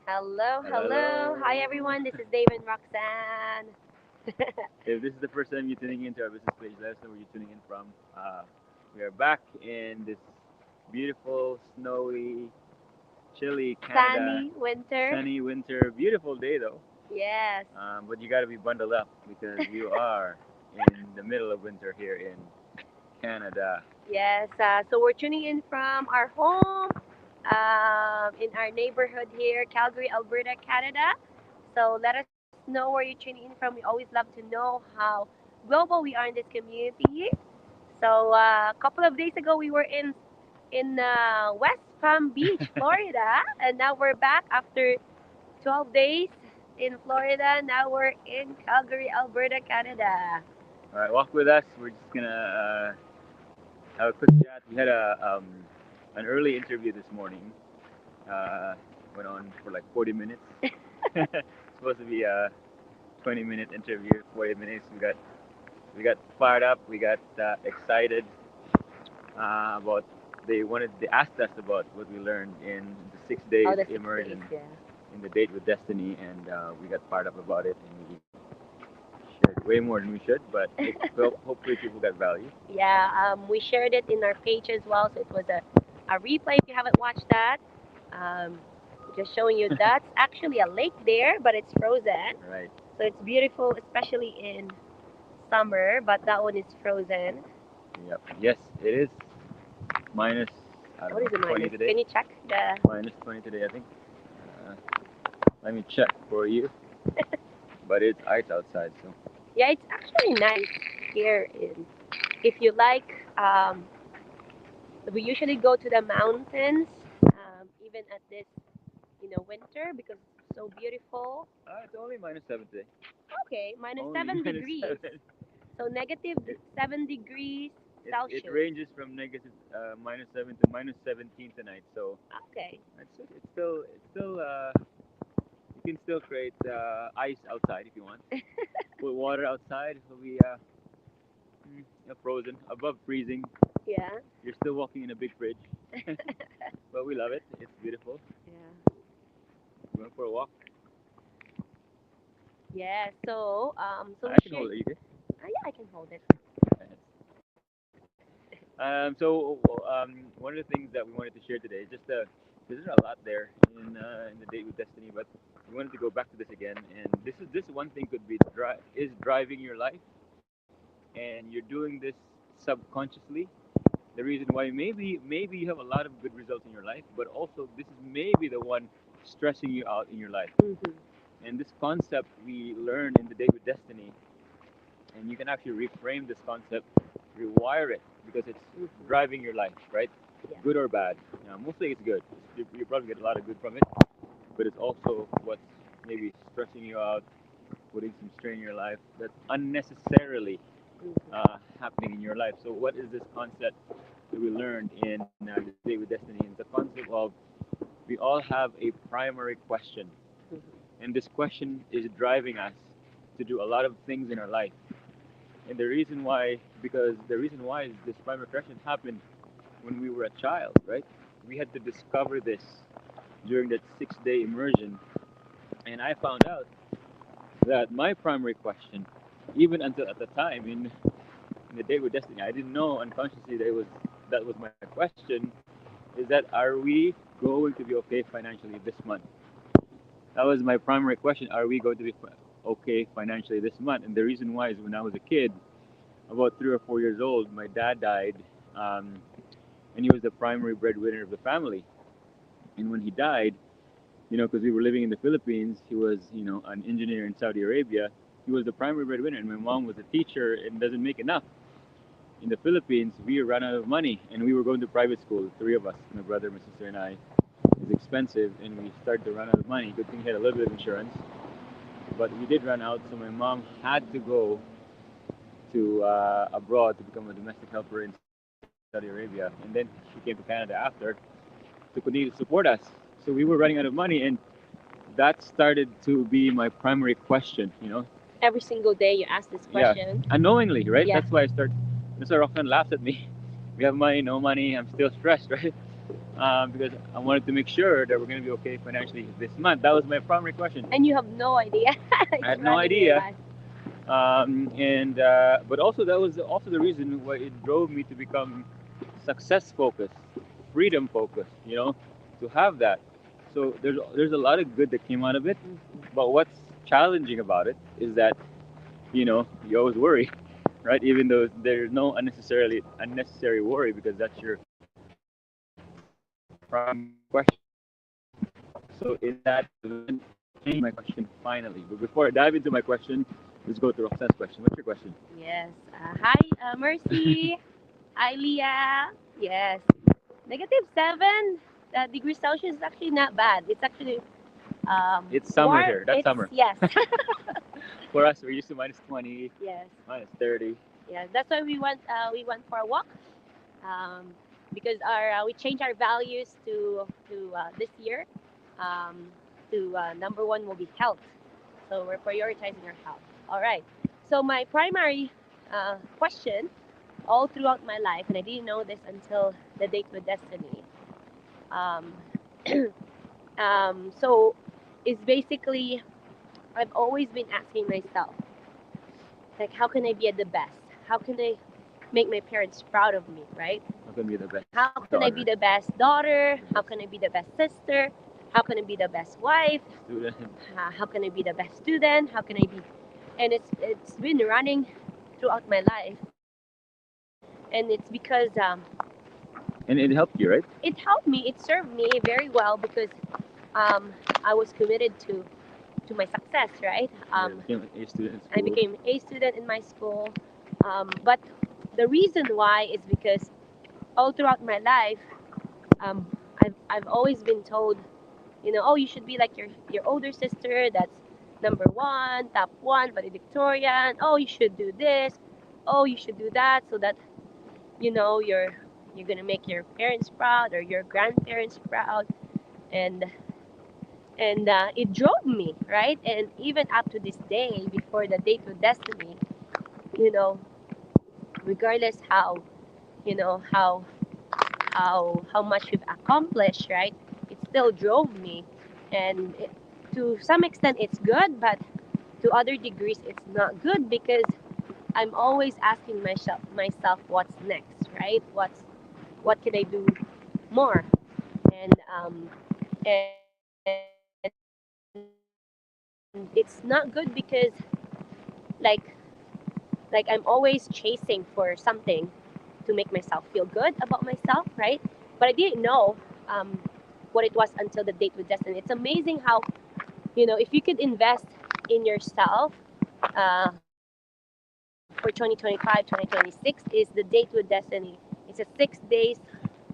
Hello, Hello, hello. Hi, hello. everyone. This is Dave and Roxanne. If this is the first time you're tuning into our business page, let us know where you're tuning in from. We are back in this beautiful, snowy, chilly Canada. Sunny winter. Sunny winter, beautiful day though. Yes, But you got to be bundled up because you are in the middle of winter here in Canada. yes. So we're tuning in from our home in our neighborhood here, Calgary, Alberta, Canada. So let us know where you're tuning in from. We always love to know how global we are in this community. So a couple of days ago, we were in West Palm Beach, Florida, and now we're back after 12 days in Florida. Now we're in Calgary, Alberta, Canada. All right, walk with us. We're just gonna have a quick chat. We had an early interview this morning. Uh, Went on for like 40 minutes. Supposed to be a 20-minute interview. 40 minutes. We got fired up. We got excited about. They asked us about what we learned in the six Oh, days the 6 days, immersion yeah. in the date with Destiny, and we got fired up about it, and we shared way more than we should. But hopefully people got value. Yeah, we shared it in our page as well. So it was a replay if you haven't watched that. Um, just showing you that's actually a lake there, but it's frozen. Right. So it's beautiful, especially in summer, but that one is frozen. Yep. Yes, it is minus. I don't What know, is the 20 minus? today. Can you check the. Minus 20 today, I think. Uh, Let me check for you. But it's ice outside, so. Yeah, it's actually nice here. If you like, we usually go to the mountains, even at this, winter because it's so beautiful. It's only -7 today. Okay, minus Only 7 minus degrees. 7. So negative It, 7 degrees it Celsius. ranges from negative -7 to -17 tonight. So Okay. it's still you can still create ice outside if you want. Put water outside. It'll be frozen above freezing. Yeah. You're still walking in a big fridge, but we love it. It's beautiful. Yeah. Going for a walk. Yeah. So we I can shared. hold it. You can. Yeah, I can hold it. One of the things that we wanted to share today, there's a lot there in the date with Destiny, but we wanted to go back to this again. And this one thing could be is driving your life, and you're doing this subconsciously. The reason why maybe you have a lot of good results in your life, but also this is maybe the one stressing you out in your life. Mhm. And this concept we learned in the date with Destiny, and you can actually reframe this concept, rewire it because it's Mhm. driving your life, right? Yeah. Good or bad. Mostly it's good. You probably get a lot of good from it, but it's also what's maybe stressing you out, putting some strain in your life that's unnecessarily Mhm. happening in your life. So, what is this concept that we learned in this day with Destiny? It's the concept of we all have a primary question, Mhm. and this question is driving us to do a lot of things in our life. And the reason why is this primary correction happened when we were a child, right? We had to discover this during that 6 day immersion. And I found out that my primary question, even until at the time in the day with Destiny, I didn't know unconsciously that was my question, is that are we going to be okay financially this month? That was my primary question. Are we going to be okay financially this month? And the reason why is when I was a kid, about 3 or 4 years old, my dad died, um, and he was the primary breadwinner of the family. And when he died, because we were living in the Philippines, he was, an engineer in Saudi Arabia. He was the primary breadwinner, and my mom was a teacher and doesn't make enough. In the Philippines, we ran out of money, and we were going to private school, three of us, my brother, my sister, and I. It was expensive, and we started to run out of money. Good thing he had a little bit of insurance, but we did run out, so my mom had to go to abroad to become a domestic helper in Saudi Arabia, and then she came to Canada after to continue to support us. So we were running out of money, and that started to be my primary question. Every single day you ask this Yeah, question. unknowingly, right? Yeah. That's why Roxanne laughs at me. We have money, no money. I'm still stressed, right? because I wanted to make sure that we're going to be okay financially this month. That was my primary question. And you have no idea. I It's had no running your idea. life. And but also that was also the reason why it drove me to become success focused, freedom focused. To have that. So there's a lot of good that came out of it. But what's challenging about it is that you always worry, right? Even though there's no unnecessary worry because that's your primary question. So in that event, I changed my question finally. But before I dive into my question, let's go to Roxanne's question. What's your question? Yes. Hi, Mercy. Hi, Leah. Yes. -7 degrees Celsius is actually not bad. It's actually It's summer warm. here. That's It's summer. yes. For us, we're used to -20, Yes. -30. Yes. That's why we went for a walk. Um, because our we changed our values to this year. Um, to number one will be health. So we're prioritizing our health. All right. So my primary question all throughout my life, and I didn't know this until the date with destiny. Um, so it's basically I've always been asking myself, like, how can I be at the best? How can I make my parents proud of me, right? How can be the best How can I be daughter, the best daughter? How can I be the best sister? How can I be the best wife? student? How can I be the best student? How can I be? And it's been running throughout my life, and it's because And it helped you, right? it helped me. It served me very well because I was committed to my success, right? You became an A student in I school. became a student in my school, but the reason why is because all throughout my life, um, I've always been told, oh, you should be like your older sister. That's number one, top one, valedictorian. Oh, you should do this. Oh, you should do that, so that you're gonna make your parents proud or your grandparents proud, and it drove me right. And even up to this day, before the date with destiny, you know, regardless how you know how much we've accomplished, right? It still drove me, and to some extent it's good, but to other degrees it's not good because I'm always asking myself what's next, right? What can I do more? And it's not good because like I'm always chasing for something to make myself feel good about myself, right? But I didn't know um, what it was until the date with destiny. It's amazing how if you could invest in yourself for 2025, 2026 is the date with destiny. It's a 6 days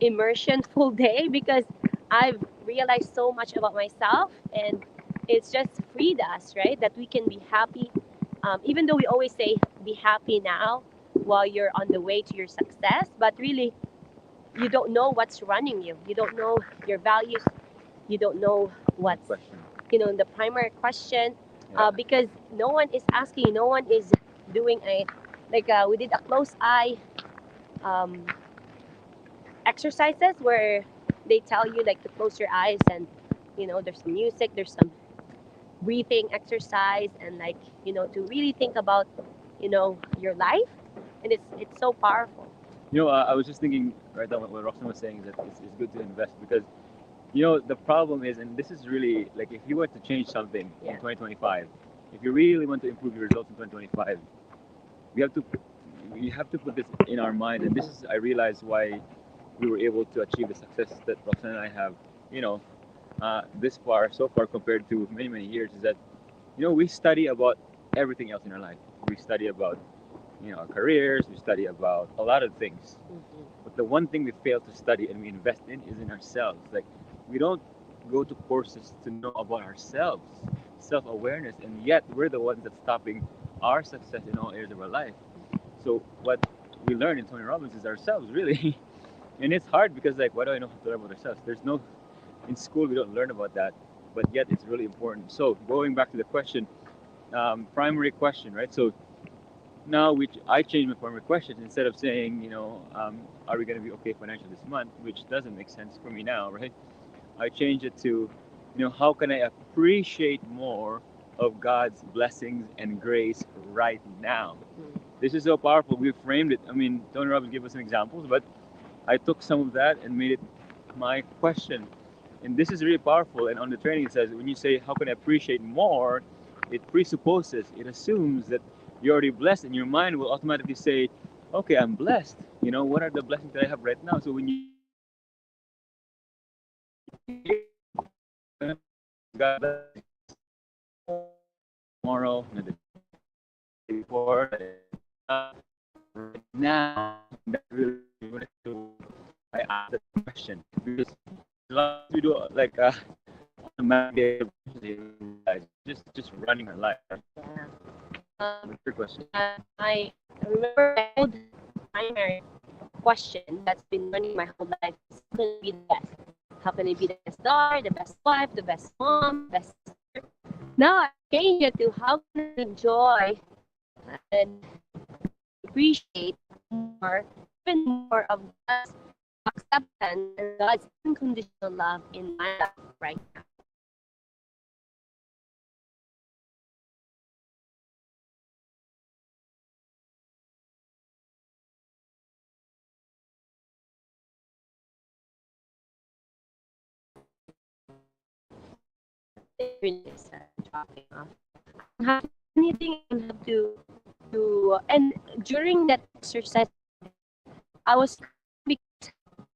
immersion full day because I've realized so much about myself, and it's just freed us, right? That we can be happy. Even though we always say be happy now while you're on the way to your success, but really you don't know what's running you. You don't know your values. You don't know Good what's question. the primary question, Yeah. because no one is asking. No one is doing a we did a close eye um, exercises where they tell you like to close your eyes, and there's some music, there's some breathing exercise, and to really think about your life, and it's so powerful. I was just thinking right now what Roxanne was saying is that it's good to invest because the problem is, and this is really like if you want to change something in Yeah. 2025, if you really want to improve your results in 2025, we have to we have to put this in our mind, and this is I realize why we were able to achieve the success that Roxanne and I have, you know, this far so far compared to many years is that we study about everything else in our life. We study about our careers, we study about a lot of things. Mm-hmm. But the one thing we fail to study and we invest in is in ourselves. Like we don't go to courses to know about ourselves, self-awareness, and yet we're the ones that's stopping our success in all areas of our life. So what we learn in Tony Robbins is ourselves, really. And it's hard because like, why do I know how to learn about ourselves? There's no in school we don't learn about that, but yet it's really important. So going back to the question, primary question, right? So now I changed my primary questions instead of saying, are we going to be okay financially this month, which doesn't make sense for me now, right? I changed it to, how can I appreciate more of God's blessings and grace right now? This is so powerful. We framed it. I mean, Tony Robbins gave us some examples, but I took some of that and made it my question. And this is really powerful. And on the training, it says when you say, how can I appreciate more? It presupposes, it assumes that you're already blessed, and your mind will automatically say, okay, I'm blessed. What are the blessings that I have right now? So when you God bless tomorrow, the day before, right now, that really I asked that question because a lot of we do like automatic just running our life. Yeah. What's your question? I remember my old primary question that's been running my whole life is how can I be the best? How can I be the best daughter, the best wife, the best mom, the best sister? Now I change it to how can I enjoy and appreciate more, even more of God's acceptance and God's unconditional love in my life right now. Really nice dropping off. I don't have to do anything. I don't have to. And during that exercise, I was crying because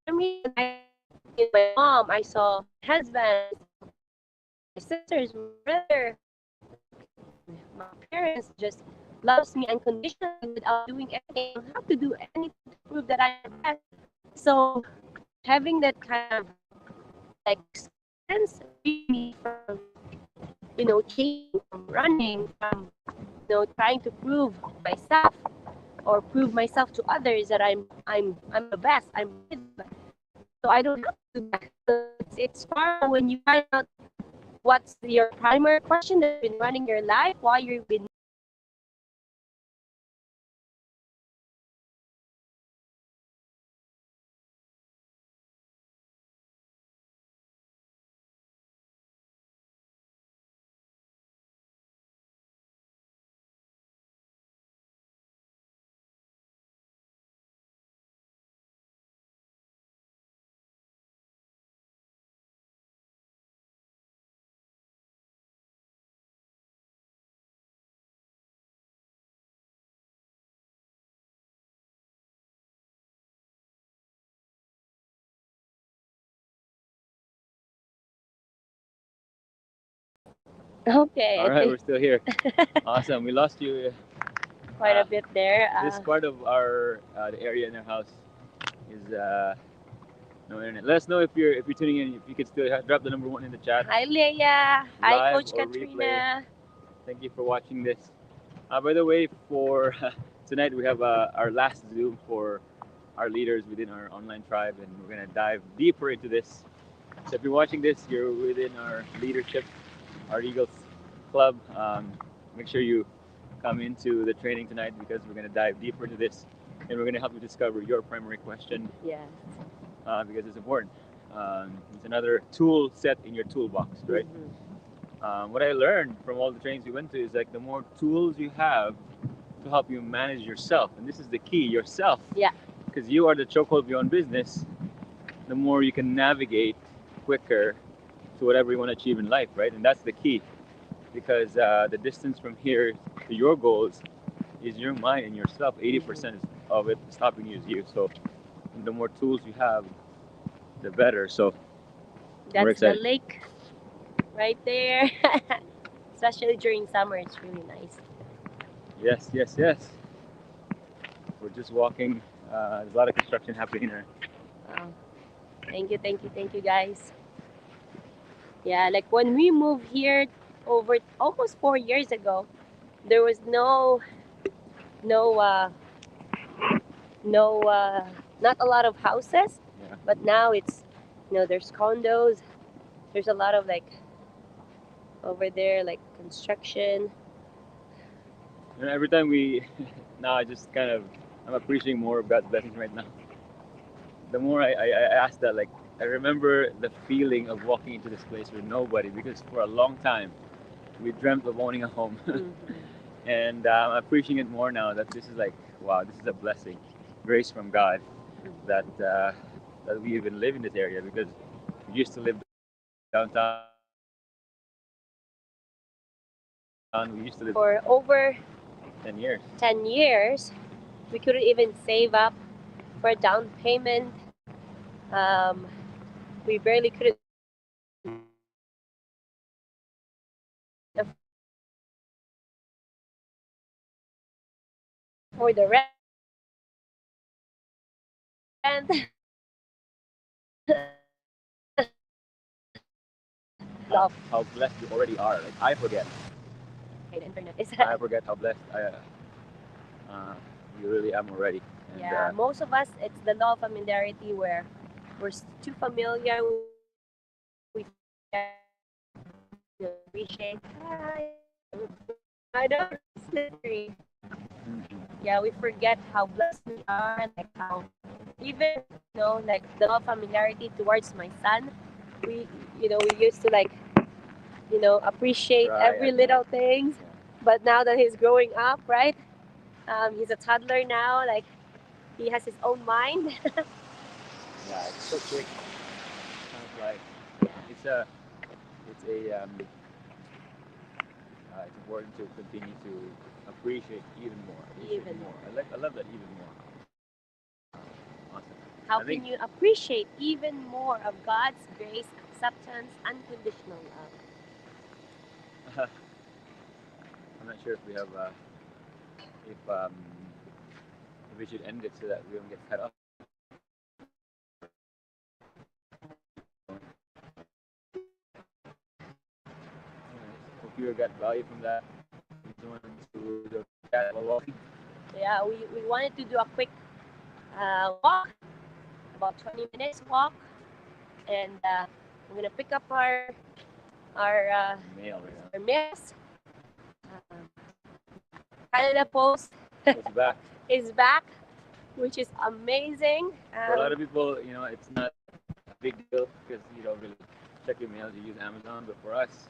for me, when I saw my mom, I saw my husband, my sisters, my brother, my parents just loves me unconditionally without doing anything. I don't have to do anything to prove that I'm the best. So having that kind of like experience freed me from chasing, from running, from trying to prove myself or prove myself to others that I'm the best, I'm worthy. So I don't have to do that. So it's powerful when you find out what's your primary question that's been running your life, why you've been okay. All I right, think we're still here. Awesome. We lost you. quite a bit there. This part of our the area in our house is no internet. Let us know if you're tuning in. If you could still drop the number one in the chat, Hi Leia. Hi live Coach or replay. Katrina. Thank you for watching this. By the way, for tonight we have our last Zoom for our leaders within our online tribe, and we're gonna dive deeper into this. So if you're watching this, you're within our leadership, our Eagles Club. Make sure you come into the training tonight because we're gonna dive deeper into this, and we're gonna help you discover your primary question Yes. because it's important. It's another tool set in your toolbox, right? What I learned from all the trainings we went to is like the more tools you have to help you manage yourself, and this is the key, yourself. Yeah. Because you are the chokehold of your own business, the more you can navigate quicker to whatever you want to achieve in life, right? And that's the key, because the distance from here to your goals is your mind and yourself. 80% of it stopping you is you. So the more tools you have, the better. So we're That's the excited. lake right there. Especially during summer, it's really nice. Yes, yes, yes. We're just walking. There's a lot of construction happening here. Wow. Thank you, guys. Yeah, like when we moved here over almost 4 years ago, there was no, no, not a lot of houses, Yeah. but now it's, there's condos. There's a lot of like over there, like construction. And every time we, now I just kind of, I'm appreciating more of God's blessings right now. The more I ask that, like, I remember the feeling of walking into this place with nobody because for a long time we dreamt of owning a home. And I'm appreciating it more now that this is like, wow, this is a blessing, grace from God that that we even live in this area because we used to live downtown. We used to live For over 10 years. 10 years, we couldn't even save up for a down payment. Um, we barely couldn't afford the rent. How blessed we already are. Like I forget. Okay, the internet is. I forget how blessed you really am already. And, Yeah, most of us, it's the law of familiarity where we're too familiar. We appreciate. I know it's slippery. Yeah, we forget how blessed we are, like how even like the law of familiarity towards my son. We we used to like appreciate every little things, but now that he's growing up, right? He's a toddler now. Like he has his own mind. Yeah, it's so quick. Sounds like it's a it's important to continue to appreciate even more. Even more. I love that even more. Awesome. How can you appreciate even more of God's grace, acceptance, unconditional love? I'm not sure if we have if if we should end it so that we don't get cut off. Hope you got value from that. You want to the cat while walking. Yeah, we wanted to do a quick walk, about 20 minutes walk, and we're gonna pick up our Mail right now. our mails. Um, Canada Post It's back. is back, which is amazing. For a lot of people, it's not a big deal because you don't really check your mails. You use Amazon, but for us,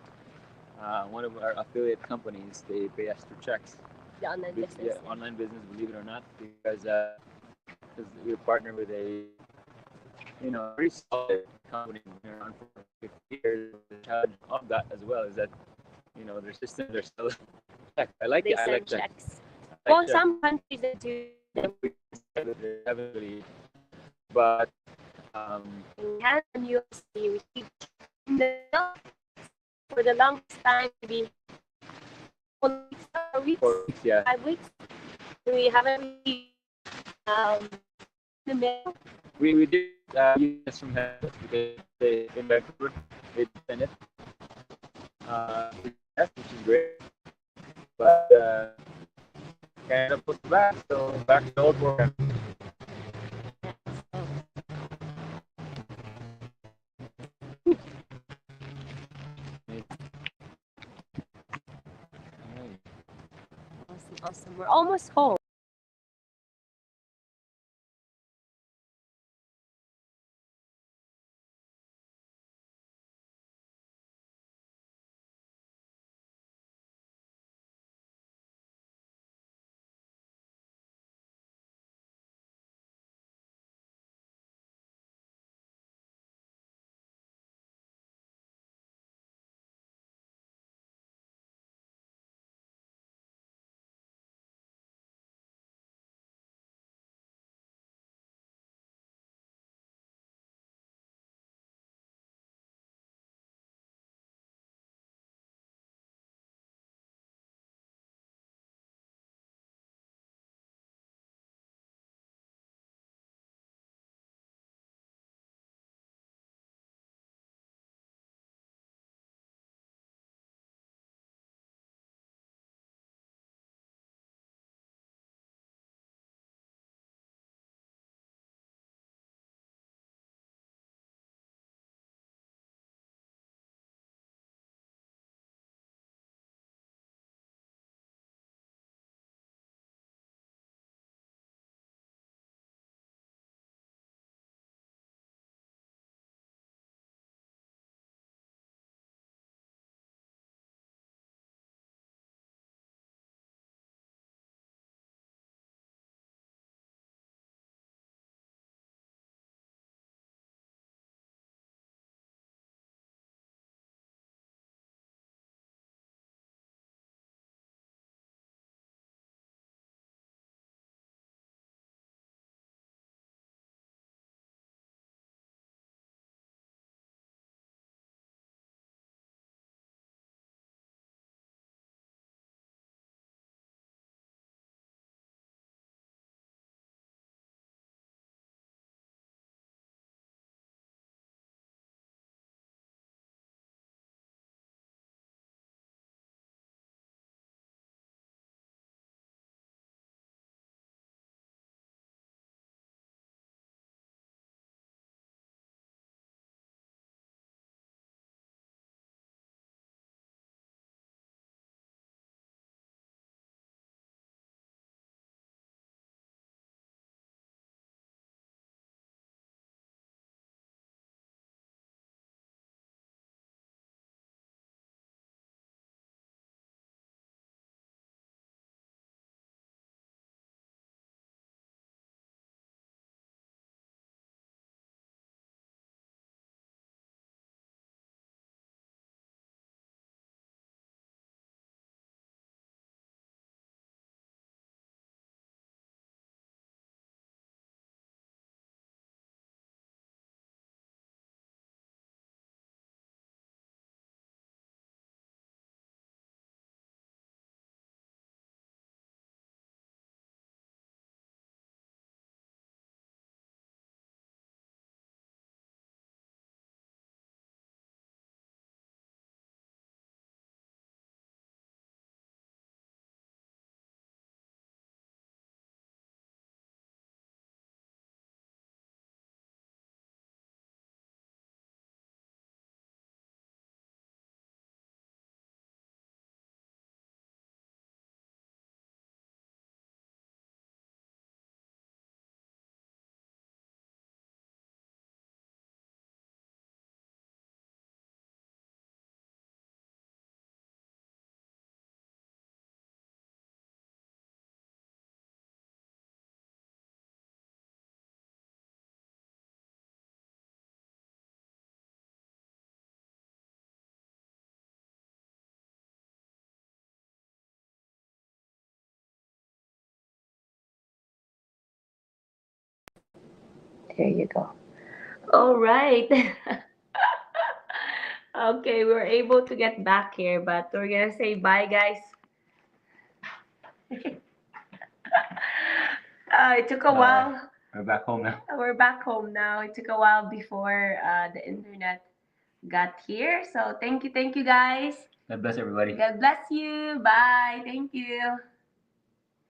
one of our affiliate companies, they pay us through checks. The online business. Yeah, online business, believe it or not, because we partner with a very solid company been around for 50 years. The challenge of that as well is that their systems are still check. I like They it. I like send checks. checks. I like Well, checks. some countries that do them. Heavily, but In Canada and US, we receive in the mail for the longest time, maybe 4 weeks, 4 weeks, yeah. 5 weeks. We haven't received um, the mail. We did UPS from head because they in Vancouver they send it UPS, which is great. But Canada puts it back, so back to the old program. Awesome, awesome. We're almost home. There you go. All right. Okay, we were able to get back here, but we're gonna say bye, guys. It took a while. We're back home now. We're back home now. It took a while before the internet got here. So thank you, guys. God bless everybody. God bless you. Bye. Thank you.